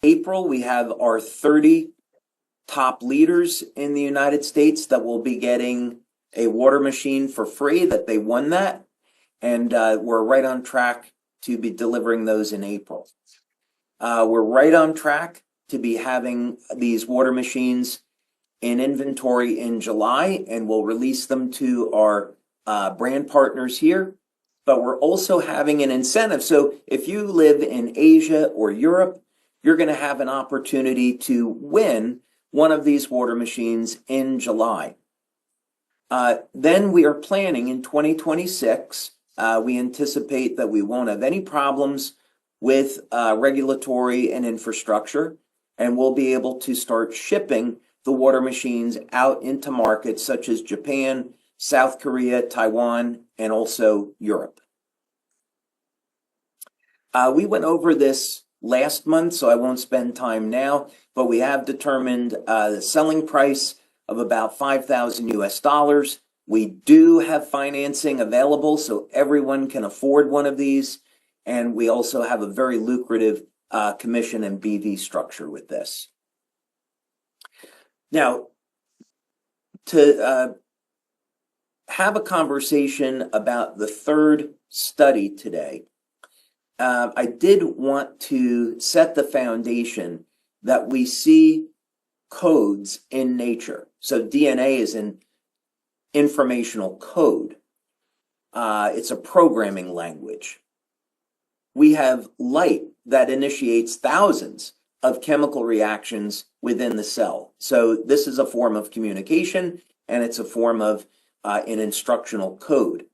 April, we have our 30 top leaders in the United States that will be getting a water machine for free, that they won that. And we're right on track to be delivering those in April. We're right on track to be having these water machines in inventory in July, and we'll release them to our brand partners here. But we're also having an incentive. So if you live in Asia or Europe, you're going to have an opportunity to win one of these water machines in July. Then we are planning in 2026, we anticipate that we won't have any problems with regulatory and infrastructure, and we'll be able to start shipping the water machines out into markets such as Japan, South Korea, Taiwan, and also Europe. We went over this last month, so I won't spend time now, but we have determined the selling price of about $5,000 US. We do have financing available, so everyone can afford one of these, and we also have a very lucrative commission and BV structure with this. Now, to have a conversation about the third study today, I did want to set the foundation that we see codes in nature. So DNA is an informational code. It's a programming language. We have light that initiates thousands of chemical reactions within the cell. So this is a form of communication, and it's a form of an instructional code.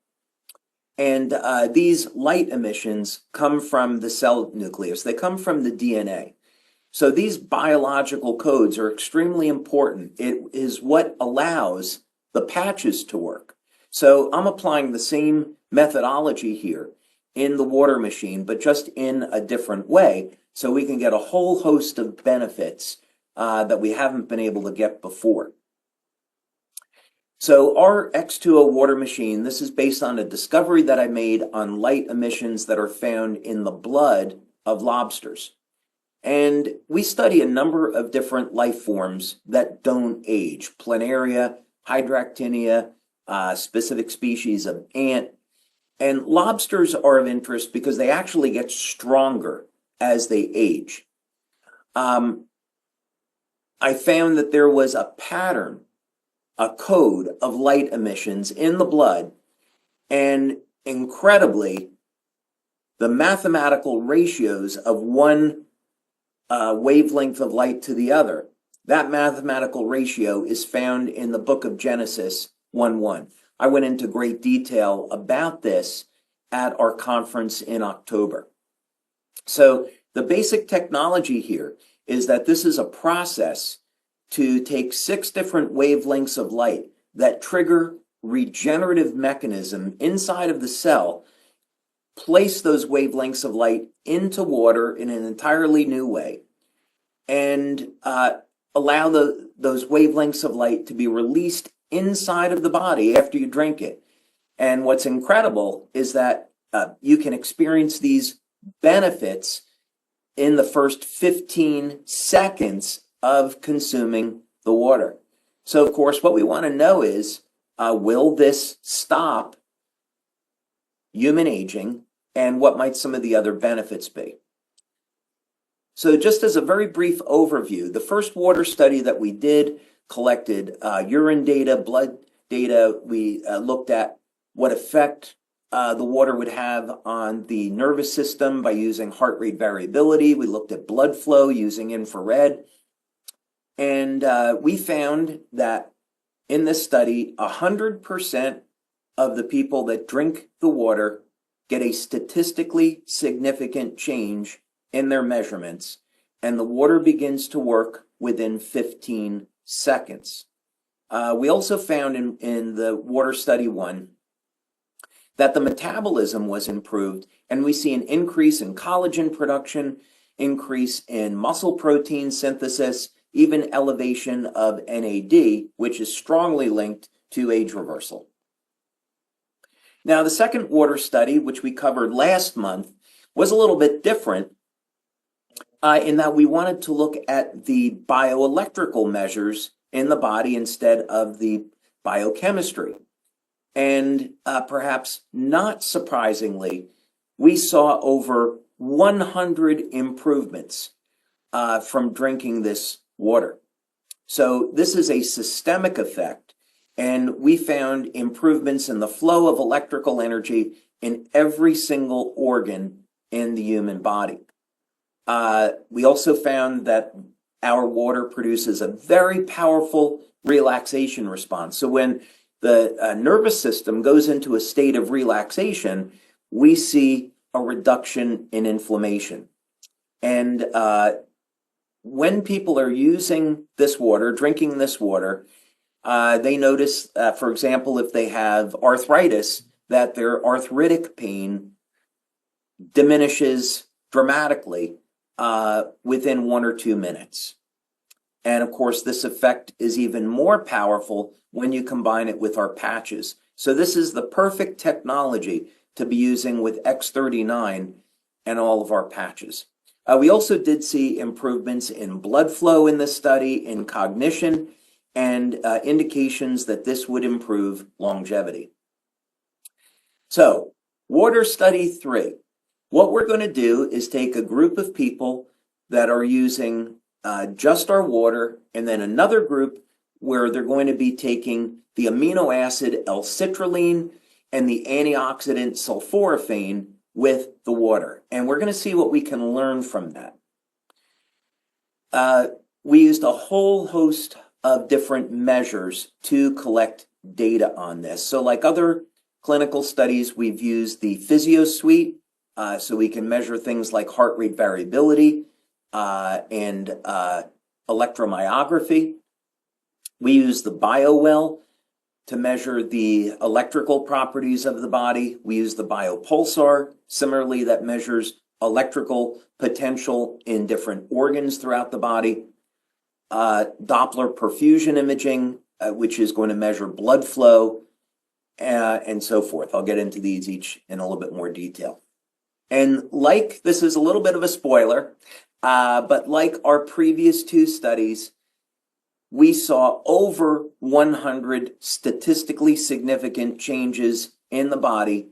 And these light emissions come from the cell nucleus. They come from the DNA. So these biological codes are extremely important. It is what allows the patches to work. So I'm applying the same methodology here in the water machine, but just in a different way, so we can get a whole host of benefits that we haven't been able to get before. So our X2O water machine, this is based on a discovery that I made on light emissions that are found in the blood of lobsters. And we study a number of different life forms that don't age: planaria, hydractinia, specific species of ant. And lobsters are of interest because they actually get stronger as they age. I found that there was a pattern, a code of light emissions in the blood, and incredibly, the mathematical ratios of one wavelength of light to the other, that mathematical ratio is found in the book of Genesis 1:1. I went into great detail about this at our conference in October. So the basic technology here is that this is a process to take 6 different wavelengths of light that trigger regenerative mechanism inside of the cell, place those wavelengths of light into water in an entirely new way, and allow those wavelengths of light to be released inside of the body after you drink it. And what's incredible is that you can experience these benefits in the first 15 seconds of consuming the water. So, of course, what we want to know is, will this stop human aging, and what might some of the other benefits be? So just as a very brief overview, the first water study that we did collected urine data, blood data. We looked at what effect the water would have on the nervous system by using heart rate variability. We looked at blood flow using infrared. And we found that in this study, 100% of the people that drink the water get a statistically significant change in their measurements, and the water begins to work within 15 seconds. We also found in the water study 1 that the metabolism was improved, and we see an increase in collagen production, increase in muscle protein synthesis, even elevation of NAD, which is strongly linked to age reversal. Now, the second water study, which we covered last month, was a little bit different. in that we wanted to look at the bioelectrical measures in the body instead of the biochemistry. And perhaps not surprisingly, we saw over 100 improvements from drinking this water. So this is a systemic effect, and we found improvements in the flow of electrical energy in every single organ in the human body. We also found that our water produces a very powerful relaxation response. So when the nervous system goes into a state of relaxation, we see a reduction in inflammation. And when people are using this water, drinking this water, they notice, for example, if they have arthritis, that their arthritic pain diminishes dramatically within 1 or 2 minutes. And of course, this effect is even more powerful when you combine it with our patches. So this is the perfect technology to be using with X39 and all of our patches. We also did see improvements in blood flow in this study, in cognition, and indications that this would improve longevity. So, water study 3. What we're going to do is take a group of people that are using just our water, and then another group where they're going to be taking the amino acid L-citrulline and the antioxidant sulforaphane with the water. And we're going to see what we can learn from that. We used a whole host of different measures to collect data on this. So like other clinical studies, we've used the Physio Suite, so we can measure things like heart rate variability and electromyography. We use the BioWell to measure the electrical properties of the body. We use the biopulsar, similarly, that measures electrical potential in different organs throughout the body. Doppler perfusion imaging, which is going to measure blood flow, and so forth. I'll get into these each in a little bit more detail. And like, this is a little bit of a spoiler, but like our previous 2 studies, we saw over 100 statistically significant changes in the body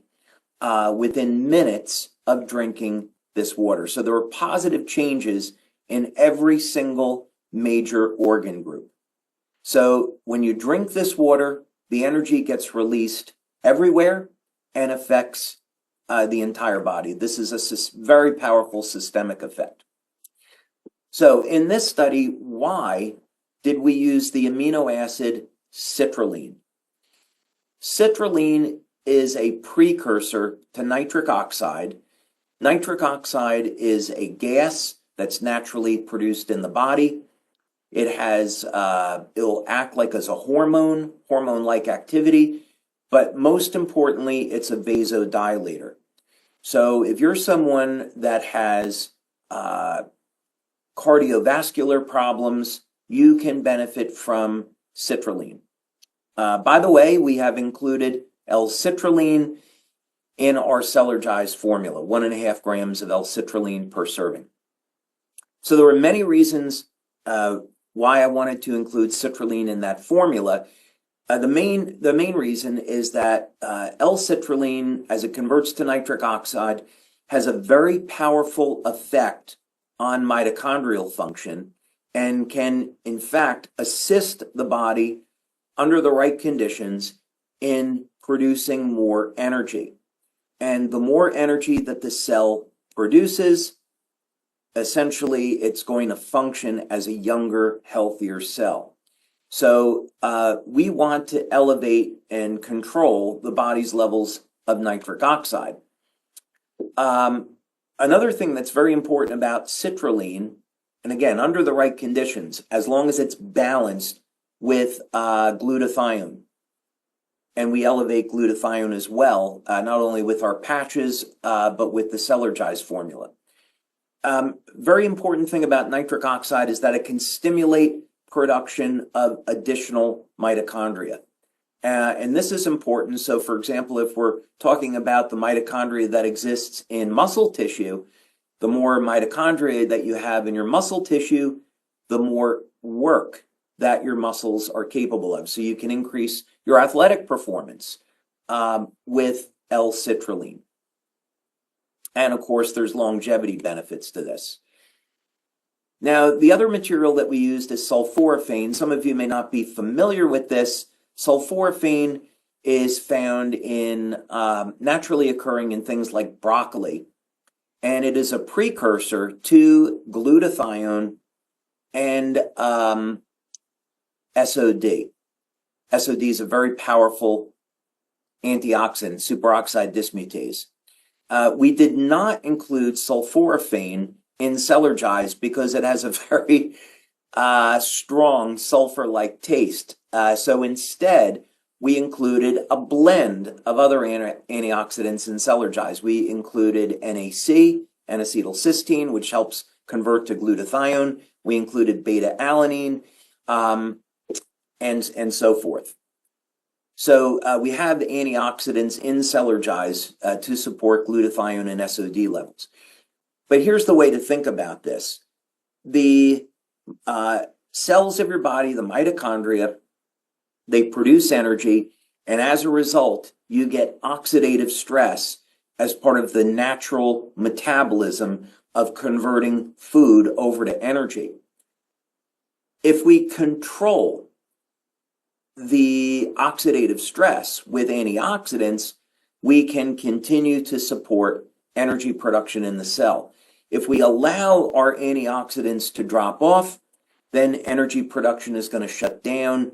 within minutes of drinking this water. So there were positive changes in every single major organ group. So when you drink this water, the energy gets released everywhere and affects the entire body. This is a very powerful systemic effect. So in this study, why did we use the amino acid citrulline? Citrulline is a precursor to nitric oxide. Nitric oxide is a gas that's naturally produced in the body. It has, it'll act like as a hormone-like activity, but most importantly, it's a vasodilator. So if you're someone that has cardiovascular problems, you can benefit from citrulline. By the way, we have included L-citrulline in our Cellergize formula, 1.5 grams of L-citrulline per serving. So there were many reasons why I wanted to include citrulline in that formula. The main reason is that L-citrulline, as it converts to nitric oxide, has a very powerful effect on mitochondrial function and can, in fact, assist the body under the right conditions in producing more energy. And the more energy that the cell produces, essentially, it's going to function as a younger, healthier cell. So we want to elevate and control the body's levels of nitric oxide. Another thing that's very important about citrulline, and again, under the right conditions, as long as it's balanced with glutathione, and we elevate glutathione as well, not only with our patches, but with the Cellergize formula. Very important thing about nitric oxide is that it can stimulate production of additional mitochondria. And this is important. So for example, if we're talking about the mitochondria that exists in muscle tissue, The more mitochondria that you have in your muscle tissue, the more work that your muscles are capable of. So you can increase your athletic performance with L-citrulline. And of course, there's longevity benefits to this. Now, the other material that we used is sulforaphane. Some of you may not be familiar with this. Sulforaphane is found in naturally occurring in things like broccoli, and it is a precursor to glutathione and SOD. SOD is a very powerful antioxidant, superoxide dismutase. We did not include sulforaphane in Celergise because it has a very strong sulfur-like taste. So instead, we included a blend of other antioxidants in Celergise. We included NAC, N-acetylcysteine, which helps convert to glutathione. We included beta-alanine, and so forth. So we have antioxidants in Celergise to support glutathione and SOD levels. But here's the way to think about this. The cells of your body, the mitochondria, they produce energy, and as a result, you get oxidative stress as part of the natural metabolism of converting food over to energy. If we control the oxidative stress with antioxidants, we can continue to support energy production in the cell. If we allow our antioxidants to drop off, then energy production is going to shut down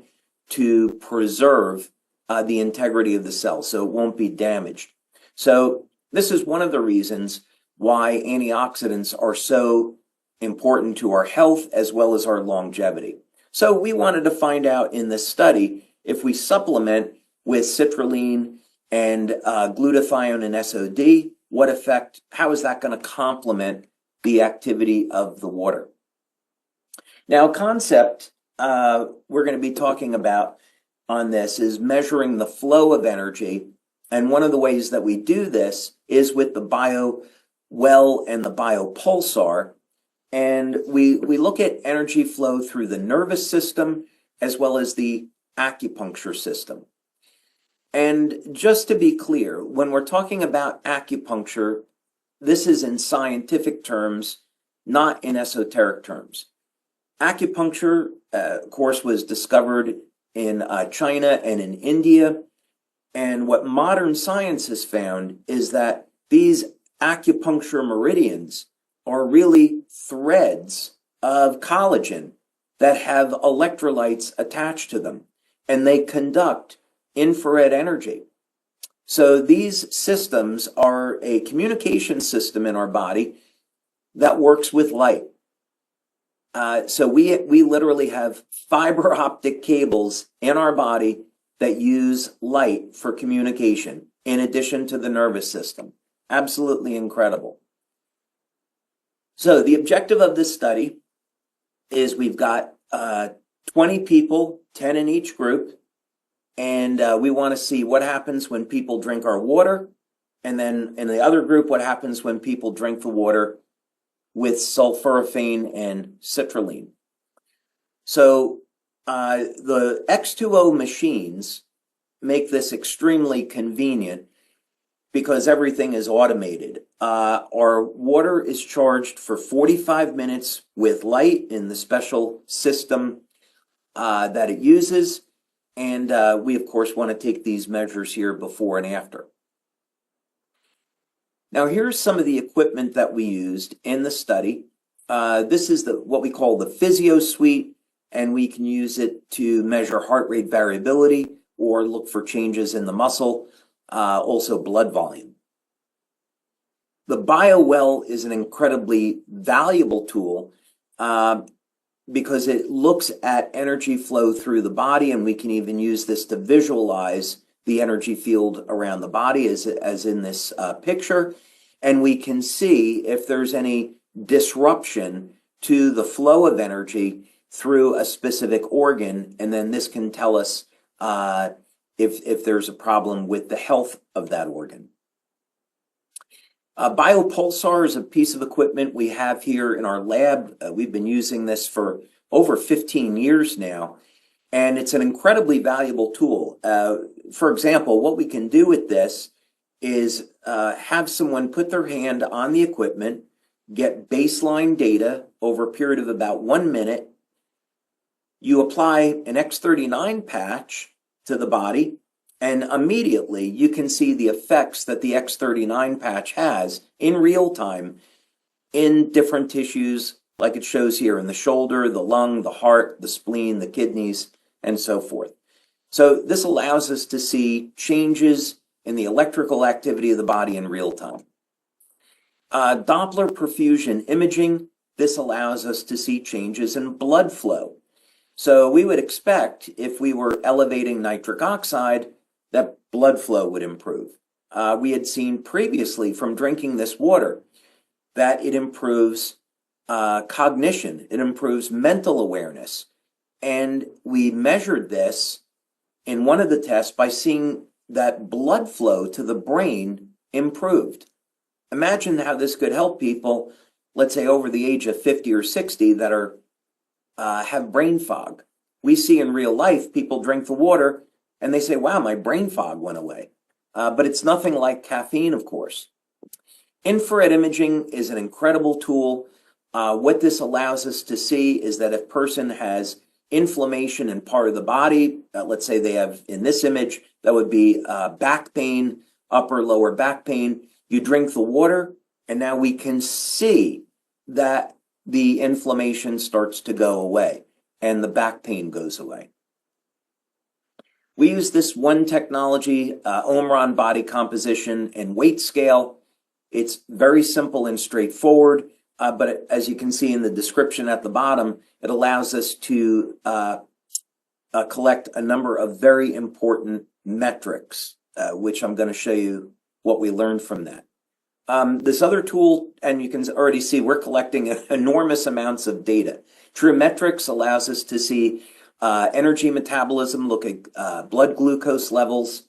to preserve the integrity of the cell, so it won't be damaged. So this is one of the reasons why antioxidants are so important to our health as well as our longevity. So we wanted to find out in this study if we supplement with citrulline and glutathione and SOD, what effect, how is that going to complement the activity of the water? Now, a concept we're going to be talking about on this is measuring the flow of energy. And one of the ways that we do this is with the BioWell and the BioPulsar. And we look at energy flow through the nervous system as well as the acupuncture system. And just to be clear, when we're talking about acupuncture, this is in scientific terms, not in esoteric terms. Acupuncture, of course, was discovered in China and in India. And what modern science has found is that these acupuncture meridians are really threads of collagen that have electrolytes attached to them, and they conduct infrared energy. So these systems are a communication system in our body that works with light. So we literally have fiber optic cables in our body that use light for communication in addition to the nervous system. Absolutely incredible. So the objective of this study is we've got 20 people, 10 in each group, and we want to see what happens when people drink our water, and then in the other group, what happens when people drink the water with sulforaphane and citrulline. So the X2O machines make this extremely convenient because everything is automated. Our water is charged for 45 minutes with light in the special system that it uses. And we, of course, want to take these measures here before and after. Now, here's some of the equipment that we used in the study. This is what we call the Physio Suite, and we can use it to measure heart rate variability or look for changes in the muscle, also blood volume. The BioWell is an incredibly valuable tool because it looks at energy flow through the body, and we can even use this to visualize the energy field around the body as in this picture. And we can see if there's any disruption to the flow of energy through a specific organ, and then this can tell us if there's a problem with the health of that organ. Biopulsar is a piece of equipment we have here in our lab. We've been using this for over 15 years now, and it's an incredibly valuable tool. For example, what we can do with this is have someone put their hand on the equipment, get baseline data over a period of about 1 minute. You apply an X39 patch to the body, and immediately you can see the effects that the X39 patch has in real time in different tissues, like it shows here in the shoulder, the lung, the heart, the spleen, the kidneys, and so forth. So this allows us to see changes in the electrical activity of the body in real time. Doppler perfusion imaging, this allows us to see changes in blood flow. So we would expect if we were elevating nitric oxide, that blood flow would improve. We had seen previously from drinking this water that it improves cognition, it improves mental awareness. And we measured this in one of the tests by seeing that blood flow to the brain improved. Imagine how this could help people, let's say over the age of 50 or 60 that are have brain fog. We see in real life people drink the water and they say, wow, my brain fog went away. But it's nothing like caffeine, of course. Infrared imaging is an incredible tool. What this allows us to see is that if a person has inflammation in part of the body, let's say they have, in this image, that would be back pain, upper, lower back pain. You drink the water, and now we can see that the inflammation starts to go away and the back pain goes away. We use this one technology, Omron body composition and weight scale. It's very simple and straightforward, but as you can see in the description at the bottom, it allows us to collect a number of very important metrics, which I'm going to show you what we learned from that. This other tool, and you can already see we're collecting enormous amounts of data. TrueMetrics allows us to see energy metabolism, look at blood glucose levels,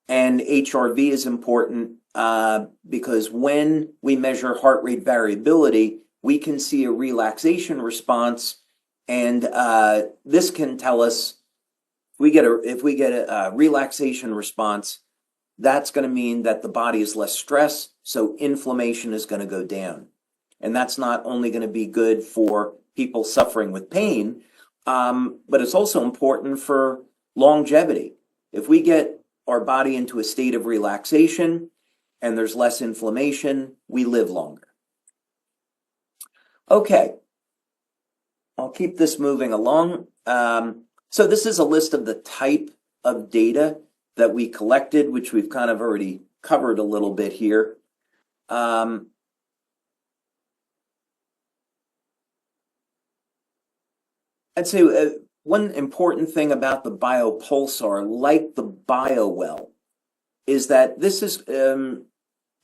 and HRV is important because when we measure heart rate variability, we can see a relaxation response, and this can tell us if we get a relaxation response, that's going to mean that the body is less stressed, so inflammation is going to go down. And that's not only going to be good for people suffering with pain, but it's also important for longevity. If we get our body into a state of relaxation and there's less inflammation, we live longer. Okay, I'll keep this moving along. So this is a list of the type of data that we collected, which we've kind of already covered a little bit here. I'd say one important thing about the biopulsar, like the BioWell, is that this is in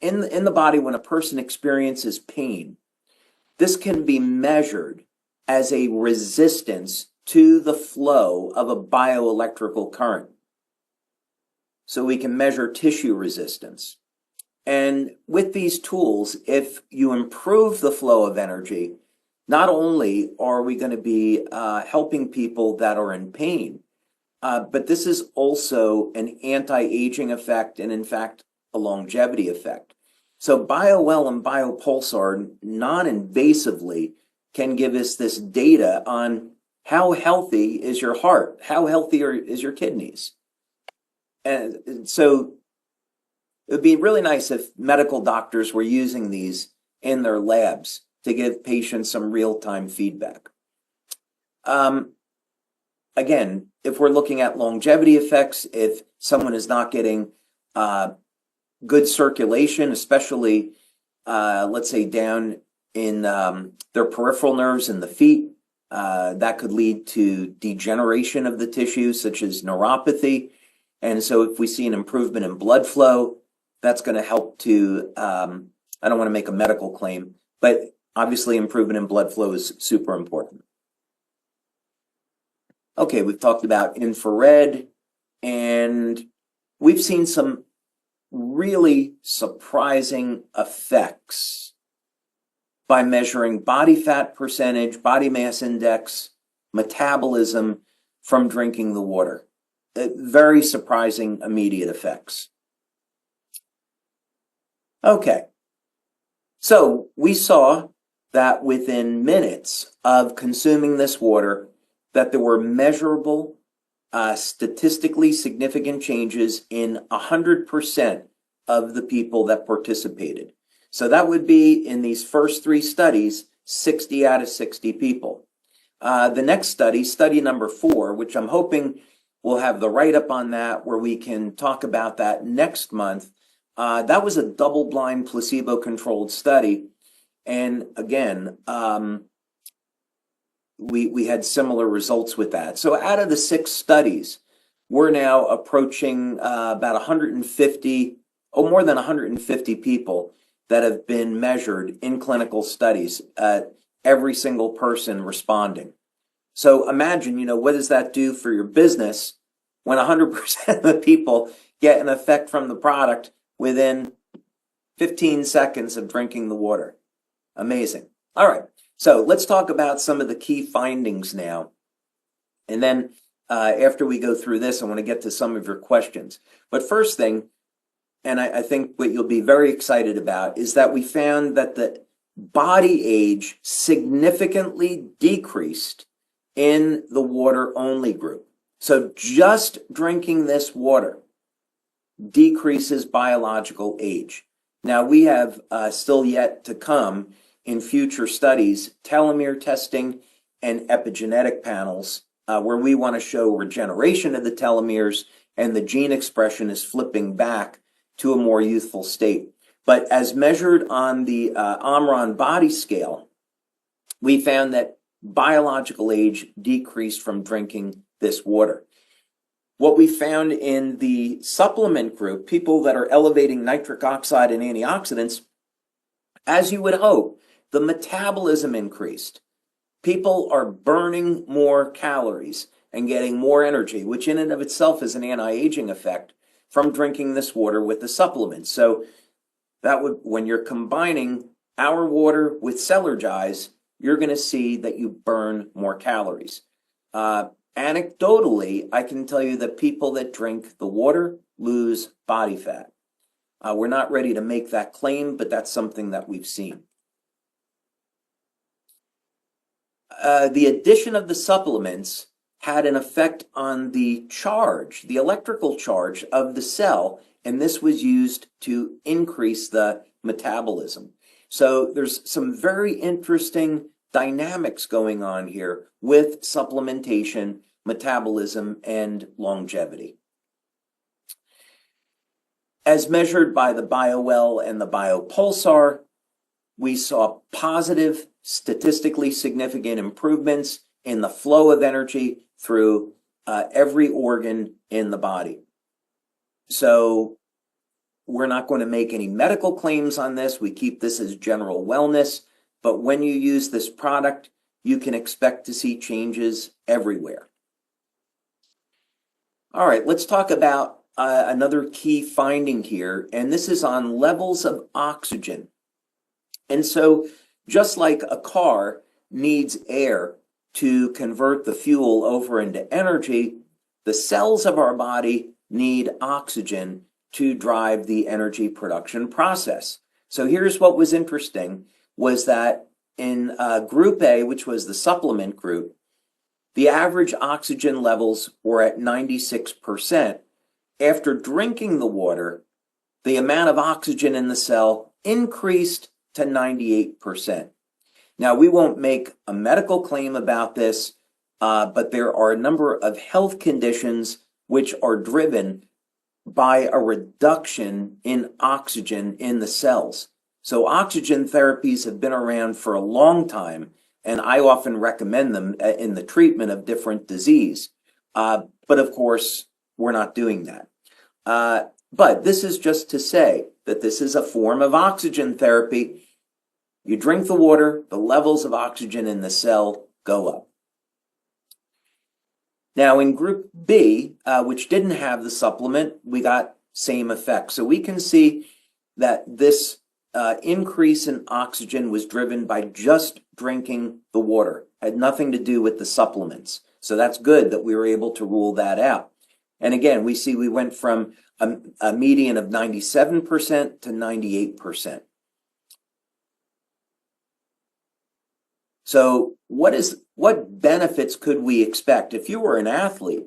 the body when a person experiences pain. This can be measured as a resistance to the flow of a bioelectrical current. So we can measure tissue resistance. And with these tools, if you improve the flow of energy, not only are we going to be helping people that are in pain, but this is also an anti-aging effect and, in fact, a longevity effect. So BioWell and BioPulsar non-invasively can give us this data on how healthy is your heart, how healthy is your kidneys. And so it would be really nice if medical doctors were using these in their labs to give patients some real-time feedback. Again, if we're looking at longevity effects, if someone is not getting good circulation, especially, let's say, down in their peripheral nerves in the feet, that could lead to degeneration of the tissue, such as neuropathy. And so if we see an improvement in blood flow, that's going to help to, I don't want to make a medical claim, but obviously improvement in blood flow is super important. Okay, we've talked about infrared, and we've seen some really surprising effects by measuring body fat percentage, body mass index, metabolism from drinking the water. Very surprising immediate effects. Okay, so we saw that within minutes of consuming this water, that there were measurable, statistically significant changes in 100% of the people that participated. So that would be, in these first 3 studies, 60 out of 60 people. The next study, study number 4, which I'm hoping we'll have the write-up on that, where we can talk about that next month. That was a double-blind, placebo-controlled study. And again, we had similar results with that. So out of the 6 studies, we're now approaching about 150, more than 150 people that have been measured in clinical studies, every single person responding. So imagine, what does that do for your business when 100% of the people get an effect from the product within 15 seconds of drinking the water? Amazing. All right. So let's talk about some of the key findings now. And then after we go through this, I want to get to some of your questions. But first thing, and I think what you'll be very excited about, is that we found that the body age significantly decreased in the water-only group. So just drinking this water decreases biological age. Now, we have still yet to come in future studies telomere testing and epigenetic panels, where we want to show regeneration of the telomeres and the gene expression is flipping back to a more youthful state. But as measured on the Omron body scale, we found that biological age decreased from drinking this water. What we found in the supplement group, people that are elevating nitric oxide and antioxidants, as you would hope, the metabolism increased. People are burning more calories and getting more energy, which in and of itself is an anti-aging effect from drinking this water with the supplements. So that would, when you're combining our water with Celergize, you're going to see that you burn more calories. Anecdotally, I can tell you that people that drink the water lose body fat. We're not ready to make that claim, but that's something that we've seen. The addition of the supplements had an effect on the charge, the electrical charge of the cell, and this was used to increase the metabolism. So there's some very interesting dynamics going on here with supplementation, metabolism, and longevity. As measured by the BioWell and the BioPulsar, we saw positive, statistically significant improvements in the flow of energy through every organ in the body. So we're not going to make any medical claims on this. We keep this as general wellness. But when you use this product, you can expect to see changes everywhere. All right, let's talk about another key finding here, and this is on levels of oxygen. And so just like a car needs air to convert the fuel over into energy, the cells of our body need oxygen to drive the energy production process. So here's what was interesting, was that in Group A, which was the supplement group, the average oxygen levels were at 96%. After drinking the water, the amount of oxygen in the cell increased to 98%. Now, we won't make a medical claim about this, but there are a number of health conditions which are driven by a reduction in oxygen in the cells. So oxygen therapies have been around for a long time, and I often recommend them in the treatment of different disease. But of course, we're not doing that. But this is just to say that this is a form of oxygen therapy. You drink the water, the levels of oxygen in the cell go up. Now in Group B, which didn't have the supplement, we got same effect. So we can see that this increase in oxygen was driven by just drinking the water, had nothing to do with the supplements. So that's good that we were able to rule that out. And again, we see we went from a median of 97% to 98%. So what benefits could we expect? If you were an athlete,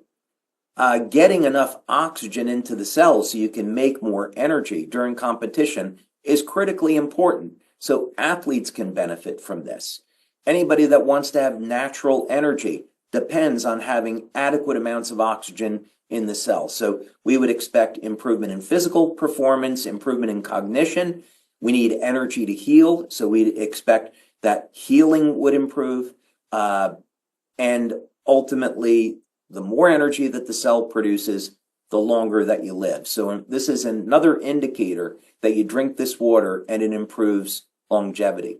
getting enough oxygen into the cells so you can make more energy during competition is critically important. So athletes can benefit from this. Anybody that wants to have natural energy depends on having adequate amounts of oxygen in the cells. So we would expect improvement in physical performance, improvement in cognition. We need energy to heal, so we'd expect that healing would improve. And ultimately, the more energy that the cell produces, the longer that you live. So this is another indicator that you drink this water and it improves longevity.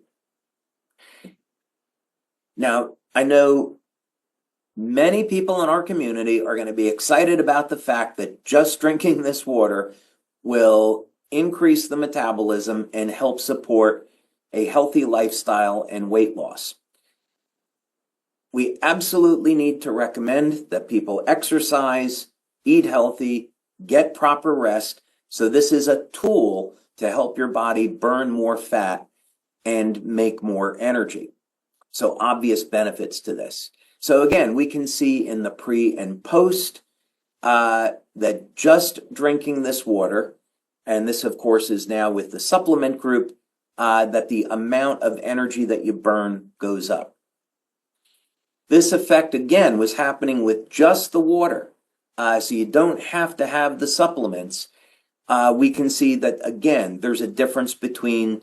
Now, I know many people in our community are going to be excited about the fact that just drinking this water will increase the metabolism and help support a healthy lifestyle and weight loss. We absolutely need to recommend that people exercise, eat healthy, get proper rest. So this is a tool to help your body burn more fat and make more energy. So obvious benefits to this. So again, we can see in the pre and post that just drinking this water, and this of course is now with the supplement group, that the amount of energy that you burn goes up. This effect again was happening with just the water, so you don't have to have the supplements. We can see that again, there's a difference between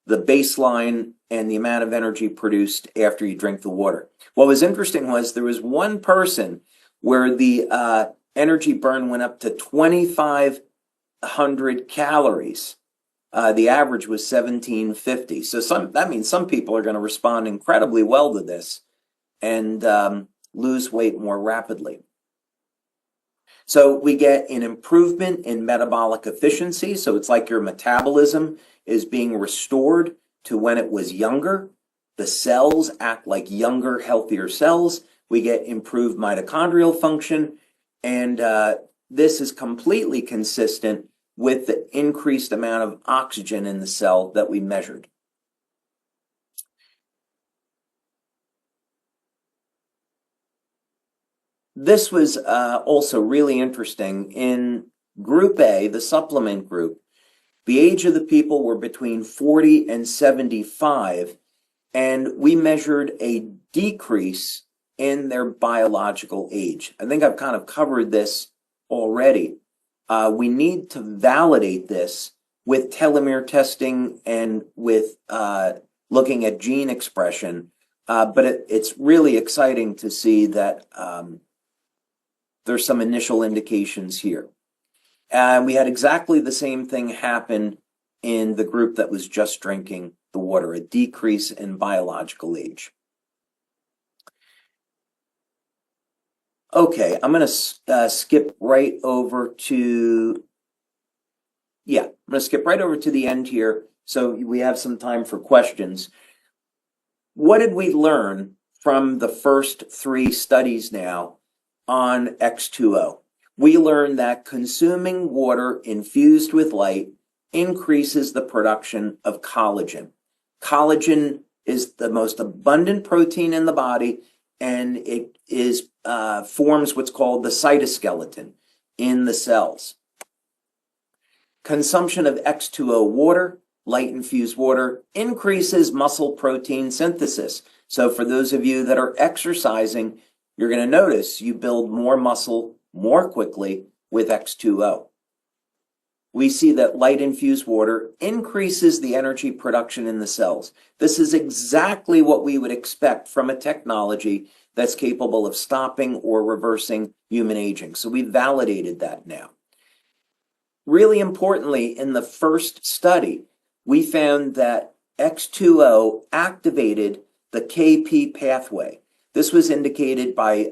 the baseline and the amount of energy produced after you drink the water. What was interesting was there was one person where the energy burn went up to 2,500 calories. The average was 1,750. So that means some people are going to respond incredibly well to this and lose weight more rapidly. So we get an improvement in metabolic efficiency. So it's like your metabolism is being restored to when it was younger. The cells act like younger, healthier cells. We get improved mitochondrial function. And this is completely consistent with the increased amount of oxygen in the cell that we measured. This was also really interesting. In Group A, the supplement group, the age of the people were between 40 and 75, and we measured a decrease in their biological age. I think I've kind of covered this already. We need to validate this with telomere testing and with looking at gene expression, but it's really exciting to see that there's some initial indications here. And we had exactly the same thing happen in the group that was just drinking the water, a decrease in biological age. Okay, I'm going to skip right over to, I'm going to skip right over to the end here so we have some time for questions. What did we learn from the first 3 studies now on X2O? We learned that consuming water infused with light increases the production of collagen. Collagen is the most abundant protein in the body, and it is forms what's called the cytoskeleton in the cells. Consumption of X2O water, light-infused water, increases muscle protein synthesis. So for those of you that are exercising, you're going to notice you build more muscle more quickly with X2O. We see that light-infused water increases the energy production in the cells. This is exactly what we would expect from a technology that's capable of stopping or reversing human aging. So we validated that now. Really importantly, in the first study, we found that X2O activated the KP pathway. This was indicated by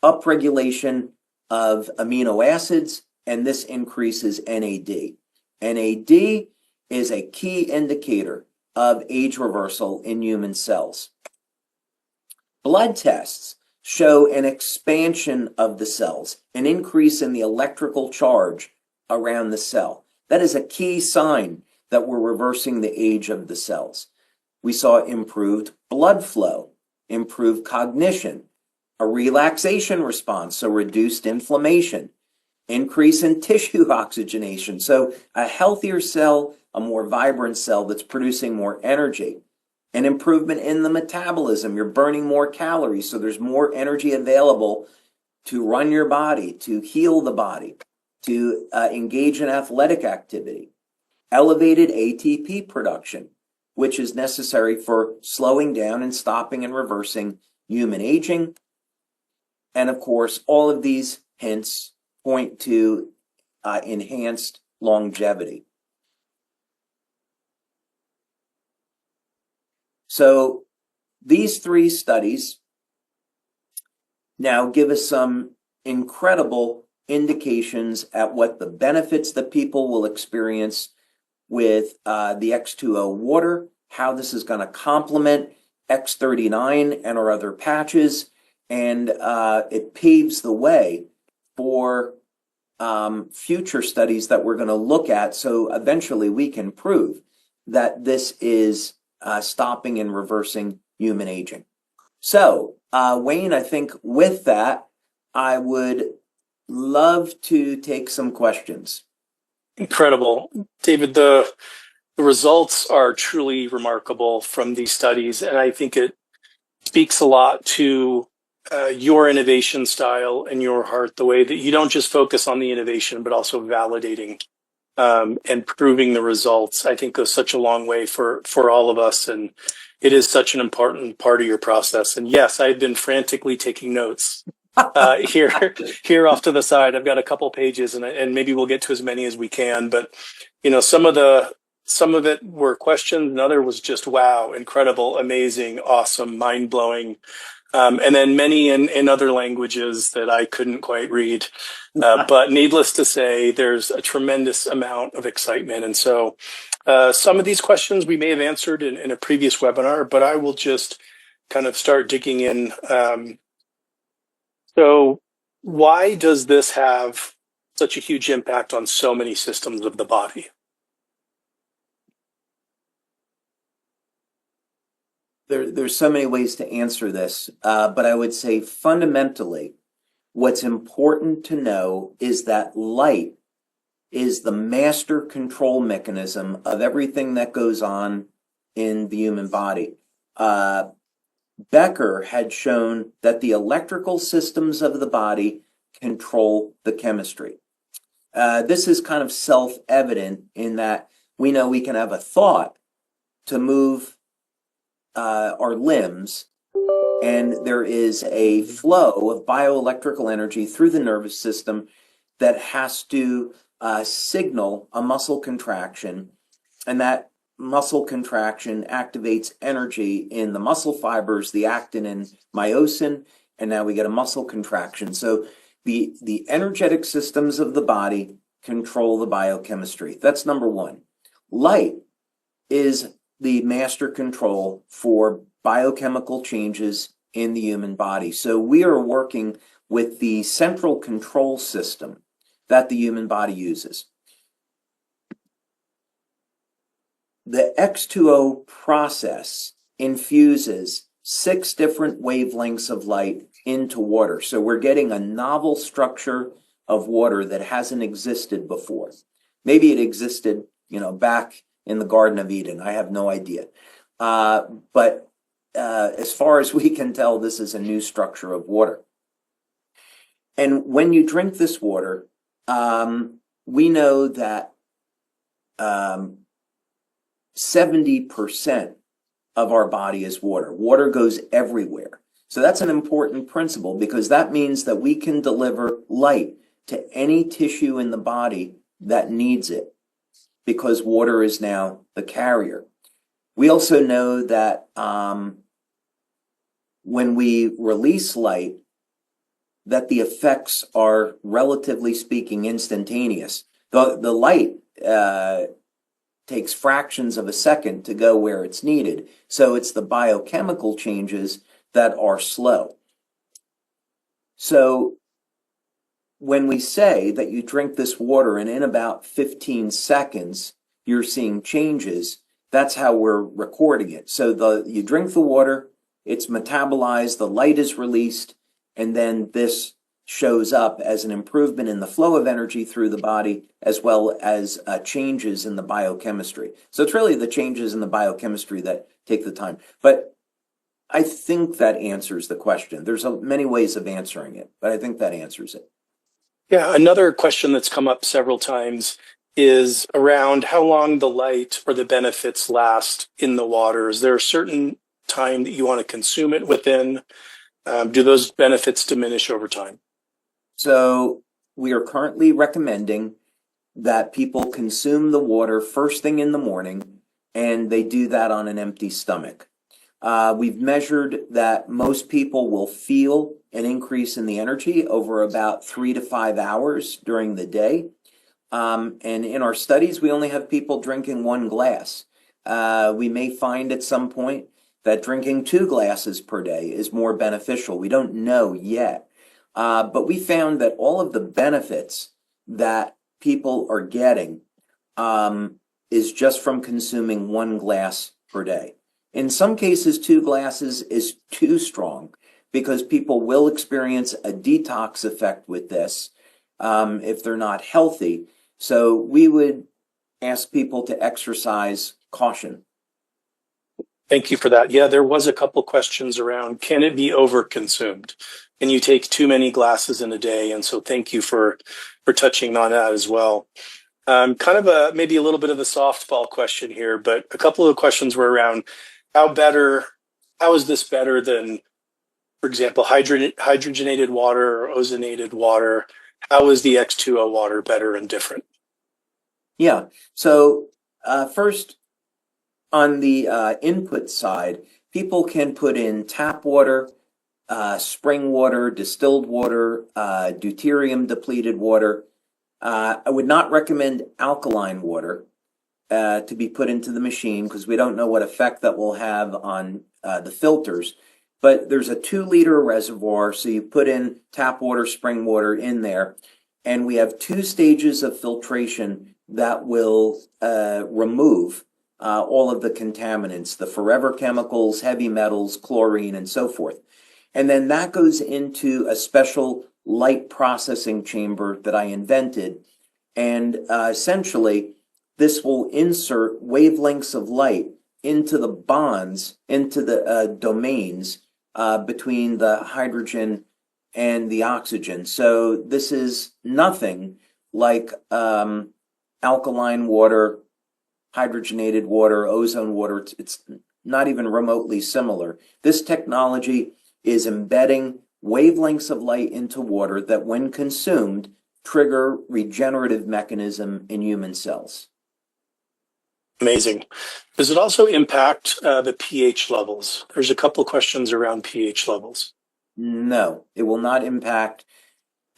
upregulation of amino acids and this increases NAD. NAD is a key indicator of age reversal in human cells. Blood tests show an expansion of the cells, an increase in the electrical charge around the cell. That is a key sign that we're reversing the age of the cells. We saw improved blood flow, improved cognition, a relaxation response, so reduced inflammation, increase in tissue oxygenation, so a healthier cell, a more vibrant cell that's producing more energy, an improvement in the metabolism. You're burning more calories, so there's more energy available to run your body, to heal the body, to engage in athletic activity. Elevated ATP production, which is necessary for slowing down and stopping and reversing human aging. And of course, all of these hints point to enhanced longevity. So these three studies now give us some incredible indications at what the benefits that people will experience with the X2O water, how this is going to complement X39 and our other patches, and it paves the way for future studies that we're going to look at, so eventually we can prove that this is stopping and reversing human aging. So, Wayne, I think with that, I would love to take some questions. Incredible. David, the results are truly remarkable from these studies, and I think it speaks a lot to your innovation style and your heart, the way that you don't just focus on the innovation, but also validating and proving the results. I think goes such a long way for all of us, and it is such an important part of your process. And yes, I've been frantically taking notes here off to the side. I've got a couple pages, and maybe we'll get to as many as we can. But you know, some of it were questions, another was just wow, incredible, amazing, awesome, mind blowing. And then many in other languages that I couldn't quite read. But needless to say, there's a tremendous amount of excitement. And so some of these questions we may have answered in a previous webinar, but I will just kind of start digging in. So why does this have such a huge impact on so many systems of the body? There's so many ways to answer this, but I would say fundamentally, what's important to know is that light is the master control mechanism of everything that goes on in the human body. Becker had shown that the electrical systems of the body control the chemistry. This is kind of self-evident in that we know we can have a thought to move our limbs, and there is a flow of bioelectrical energy through the nervous system that has to signal a muscle contraction, and that muscle contraction activates energy in the muscle fibers, the actin and myosin, and now we get a muscle contraction. So the energetic systems of the body control the biochemistry. That's number one. Light is the master control for biochemical changes in the human body. So we are working with the central control system that the human body uses. The X2O process infuses 6 different wavelengths of light into water. So we're getting a novel structure of water that hasn't existed before. Maybe it existed, back in the Garden of Eden. I have no idea. But as far as we can tell, this is a new structure of water. And when you drink this water, we know that 70% of our body is water. Water goes everywhere. So that's an important principle, because that means that we can deliver light to any tissue in the body that needs it, because water is now the carrier. We also know that when we release light, that the effects are, relatively speaking, instantaneous. The light takes fractions of a second to go where it's needed. So it's the biochemical changes that are slow. So when we say that you drink this water and in about 15 seconds you're seeing changes, that's how we're recording it. So you drink the water, it's metabolized, the light is released, and then this shows up as an improvement in the flow of energy through the body, as well as changes in the biochemistry. So it's really the changes in the biochemistry that take the time. But I think that answers the question. There's many ways of answering it, but I think that answers it. Yeah, another question that's come up several times is around how long the light or the benefits last in the water. Is there a certain time that you want to consume it within? Do those benefits diminish over time? So we are currently recommending that people consume the water first thing in the morning, and they do that on an empty stomach. We've measured that most people will feel an increase in the energy over about 3 to 5 hours during the day. And in our studies, we only have people drinking 1 glass. We may find at some point that drinking 2 glasses per day is more beneficial. We don't know yet. But we found that all of the benefits that people are getting is just from consuming 1 glass per day. In some cases, 2 glasses is too strong because people will experience a detox effect with this if they're not healthy. So we would ask people to exercise caution. Thank you for that. Yeah, there was a couple questions around, can it be overconsumed? Can you take too many glasses in a day? And so thank you for touching on that as well. Kind of maybe a little bit of a softball question here, but a couple of questions were around how is this better than, for example, hydrogenated water or ozonated water? How is the X2O water better and different? Yeah. So first, on the input side, people can put in tap water, spring water, distilled water, deuterium depleted water. I would not recommend alkaline water to be put into the machine because we don't know what effect that will have on the filters. But there's a 2-liter reservoir, so you put in tap water, spring water in there, and we have 2 stages of filtration that will remove all of the contaminants, the forever chemicals, heavy metals, chlorine, and so forth. And then that goes into a special light processing chamber that I invented. And essentially, this will insert wavelengths of light into the bonds, into the domains between the hydrogen and the oxygen. So this is nothing like alkaline water, hydrogenated water, ozone water. It's not even remotely similar. This technology is embedding wavelengths of light into water that, when consumed, trigger regenerative mechanism in human cells. Amazing. Does it also impact the pH levels? There's a couple of questions around pH levels. No, it will not impact.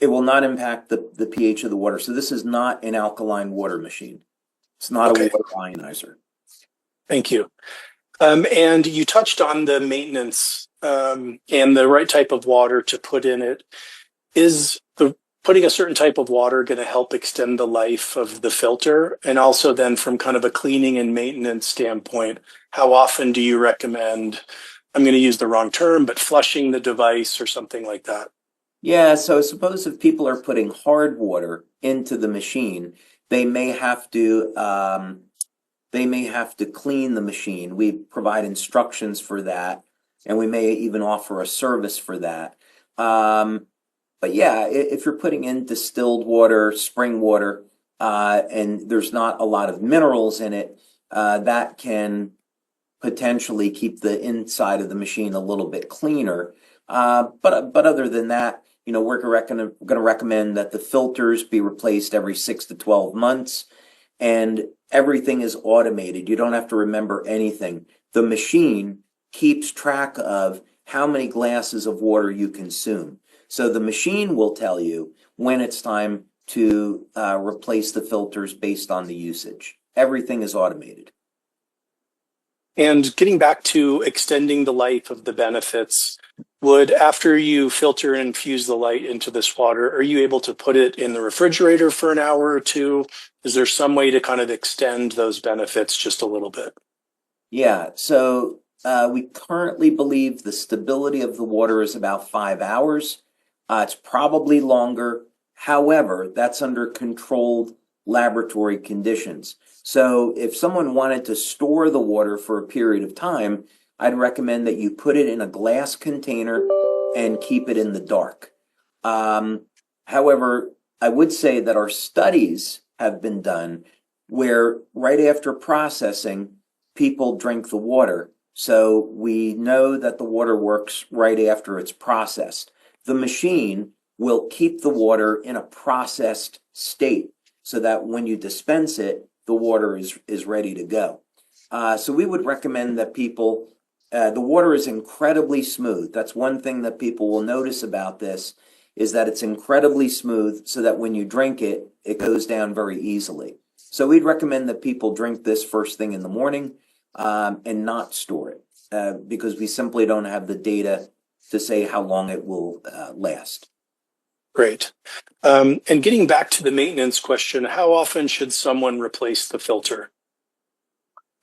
It will not impact the pH of the water. So this is not an alkaline water machine. It's not a water ionizer. Thank you. And you touched on the maintenance and the right type of water to put in it. Is putting a certain type of water going to help extend the life of the filter? And also then from kind of a cleaning and maintenance standpoint, how often do you recommend, I'm going to use the wrong term, but flushing the device or something like that? Yeah, so suppose if people are putting hard water into the machine, they may have to clean the machine. We provide instructions for that, and we may even offer a service for that. But yeah, if you're putting in distilled water, spring water, and there's not a lot of minerals in it, that can potentially keep the inside of the machine a little bit cleaner. But other than that, we're going to recommend that the filters be replaced every 6 to 12 months, and everything is automated. You don't have to remember anything. The machine keeps track of how many glasses of water you consume. So the machine will tell you when it's time to replace the filters based on the usage. Everything is automated. And getting back to extending the life of the benefits, would after you filter and infuse the light into this water, are you able to put it in the refrigerator for an hour or two? Is there some way to kind of extend those benefits just a little bit? Yeah, so we currently believe the stability of the water is about 5 hours. It's probably longer. However, that's under controlled laboratory conditions. So if someone wanted to store the water for a period of time, I'd recommend that you put it in a glass container and keep it in the dark. However, I would say that our studies have been done where right after processing, people drink the water. So we know that the water works right after it's processed. The machine will keep the water in a processed state so that when you dispense it, the water is ready to go. So we would recommend that people, the water is incredibly smooth. That's one thing that people will notice about this is that it's incredibly smooth so that when you drink it, it goes down very easily. So we'd recommend that people drink this first thing in the morning and not store it because we simply don't have the data to say how long it will last. Great. And getting back to the maintenance question, how often should someone replace the filter?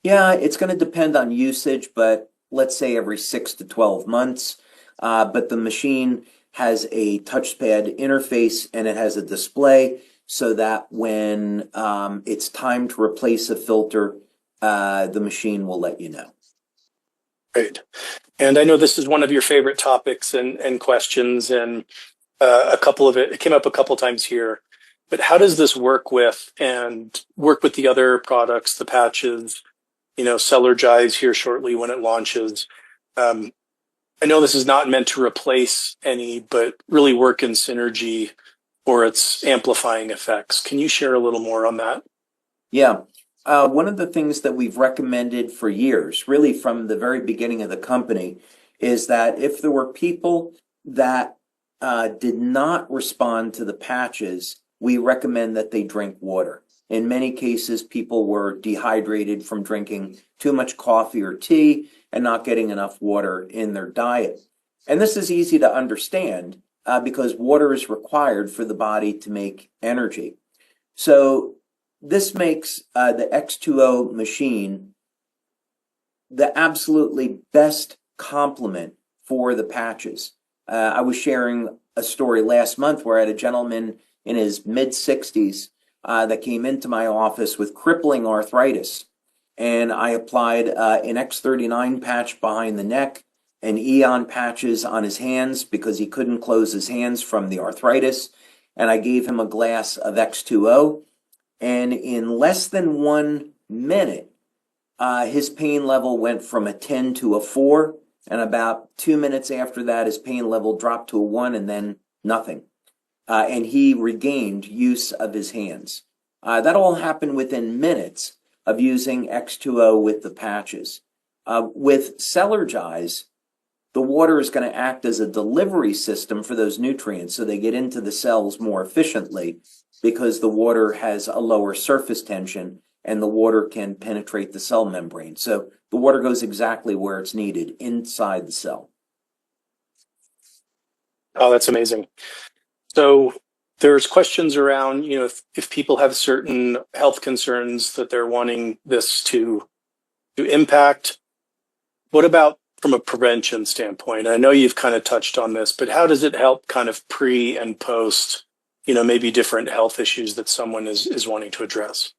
Yeah, it's going to depend on usage, but let's say every 6 to 12 months. But the machine has a touchpad interface and it has a display so that when it's time to replace a filter, the machine will let you know. Great. And I know this is one of your favorite topics and questions, and it came up a couple times here. But how does this work with the other products, the patches, Celergize here shortly when it launches? I know this is not meant to replace any, but really work in synergy for its amplifying effects. Can you share a little more on that? Yeah. One of the things that we've recommended for years, really from the very beginning of the company, is that if there were people that did not respond to the patches, we recommend that they drink water. In many cases, people were dehydrated from drinking too much coffee or tea and not getting enough water in their diet. And this is easy to understand because water is required for the body to make energy. So this makes the X2O machine the absolutely best complement for the patches. I was sharing a story last month where I had a gentleman in his mid-60s that came into my office with crippling arthritis. And I applied an X39 patch behind the neck, and Eon patches on his hands because he couldn't close his hands from the arthritis. And I gave him a glass of X2O. And in less than 1 minute, his pain level went from a 10 to a 4. And about 2 minutes after that, his pain level dropped to a 1 and then nothing. And he regained use of his hands. That all happened within minutes of using X2O with the patches. With Celergize, the water is going to act as a delivery system for those nutrients so they get into the cells more efficiently because the water has a lower surface tension and the water can penetrate the cell membrane. So the water goes exactly where it's needed, inside the cell. Oh, that's amazing. So there's questions around, if people have certain health concerns that they're wanting this to impact. What about from a prevention standpoint? I know you've kind of touched on this, but how does it help kind of pre and post, maybe different health issues that someone is wanting to address?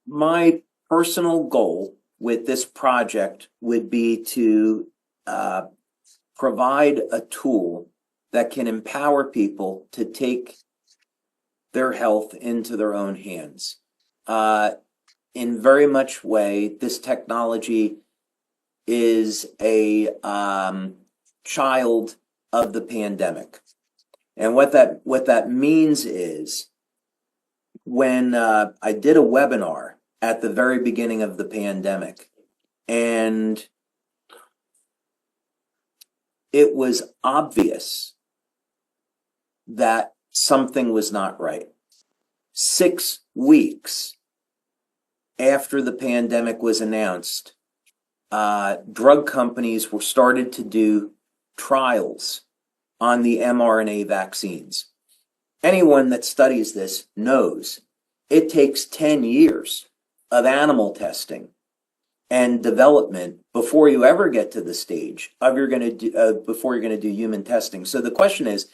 My personal goal with this project would be to provide a tool that can empower people to take their health into their own hands. In very much way, this technology is a child of the pandemic. And what that means is when I did a webinar at the very beginning of the pandemic, and it was obvious that something was not right. 6 weeks after the pandemic was announced, drug companies were started to do trials on the mRNA vaccines. Anyone that studies this knows it takes 10 years of animal testing and development before you ever get to the stage of before you're going to do human testing. So the question is,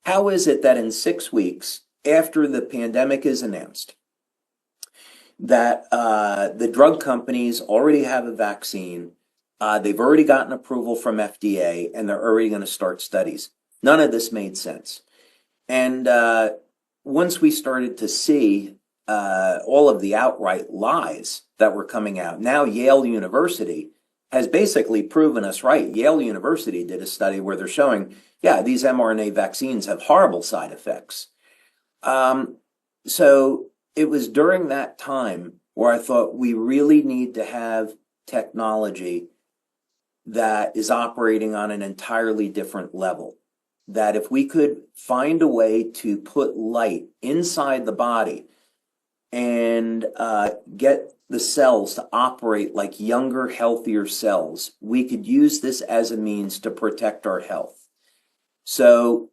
how is it that in 6 weeks after the pandemic is announced, that the drug companies already have a vaccine, they've already gotten approval from FDA, and they're already going to start studies? None of this made sense. And once we started to see all of the outright lies that were coming out, now Yale University has basically proven us right. Yale University did a study where they're showing, yeah, these mRNA vaccines have horrible side effects. So it was during that time where I thought we really need to have technology that is operating on an entirely different level. That if we could find a way to put light inside the body and get the cells to operate like younger, healthier cells, we could use this as a means to protect our health. So,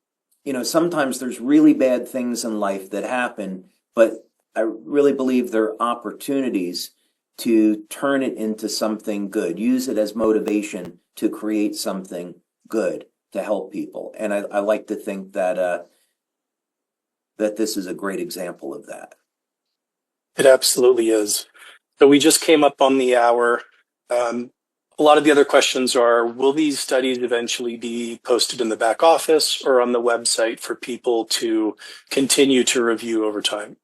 sometimes there's really bad things in life that happen, but I really believe there are opportunities to turn it into something good, use it as motivation to create something good to help people. And I like to think that that this is a great example of that. It absolutely is. So we just came up on the hour. A lot of the other questions are, will these studies eventually be posted in the back office or on the website for people to continue to review over time?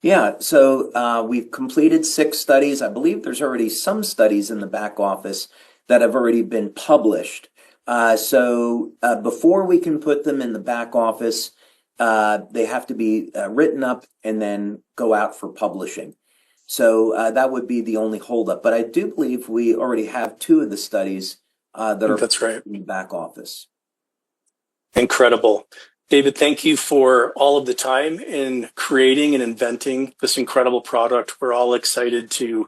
Yeah, so we've completed 6 studies. I believe there's already some studies in the back office that have already been published. So before we can put them in the back office, they have to be written up and then go out for publishing. So that would be the only holdup. But I do believe we already have 2 of the studies that are That's right. in the back office. Incredible. David, thank you for all of the time in creating and inventing this incredible product. We're all excited to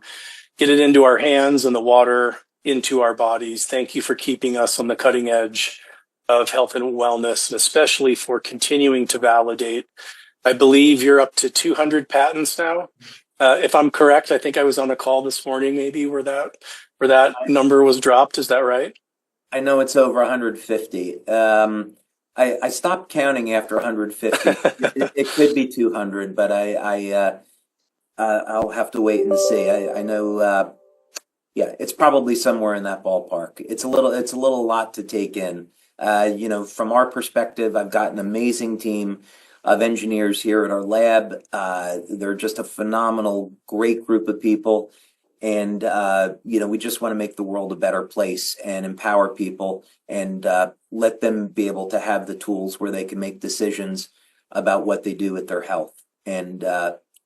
get it into our hands and the water into our bodies. Thank you for keeping us on the cutting edge of health and wellness, and especially for continuing to validate. I believe you're up to 200 patents now. If I'm correct, I think I was on a call this morning, maybe where that number was dropped. Is that right? I know it's over 150. I stopped counting after 150. It could be 200, but I'll have to wait and see. I know. Yeah, it's probably somewhere in that ballpark. It's a little lot to take in. From our perspective, I've got an amazing team of engineers here at our lab. They're just a phenomenal, great group of people. And, we just want to make the world a better place and empower people and let them be able to have the tools where they can make decisions about what they do with their health. And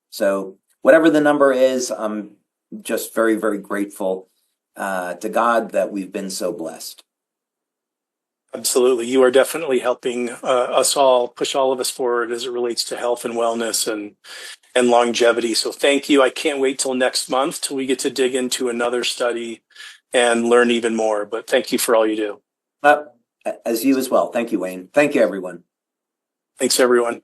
so whatever the number is, I'm just very, very grateful to God that we've been so blessed. Absolutely. You are definitely helping us all, push all of us forward as it relates to health and wellness and longevity. So thank you. I can't wait till next month till we get to dig into another study and learn even more. But thank you for all you do. As you as well. Thank you, Wayne. Thank you, everyone. Thanks, everyone.